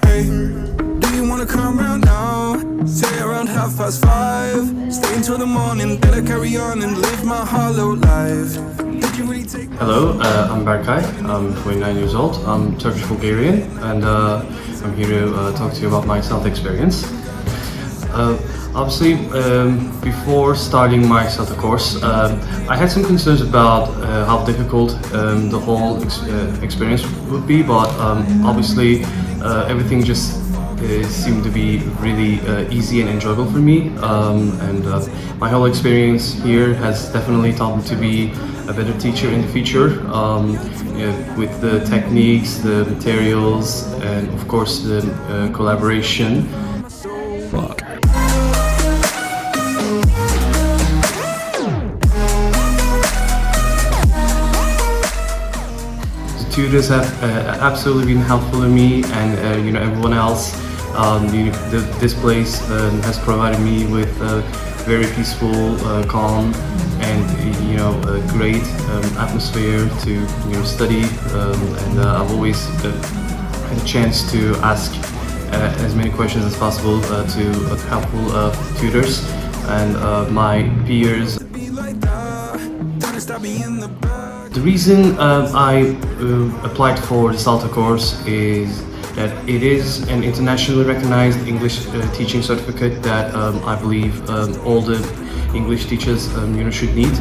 Hey, do you wanna come round now? Say around 5:30. Stay until the morning, then I carry on and live my hollow life. Did you really take? Hello, I'm Berkay. I'm 29 years old. I'm Turkish Bulgarian, and I'm here to talk to you about my CELTA experience. Obviously, before starting my CELTA course, I had some concerns about how difficult the whole experience would be, but obviously everything just seemed to be really easy and enjoyable for me, and my whole experience here has definitely taught me to be a better teacher in the future, with the techniques, the materials, and of course the collaboration. Tutors have absolutely been helpful to me, and everyone else. This place has provided me with a very peaceful, calm, and a great atmosphere to study. And I've always had a chance to ask as many questions as possible to helpful tutors and my peers. The reason I applied for the CELTA course is that it is an internationally recognized English teaching certificate that I believe all the English teachers should need.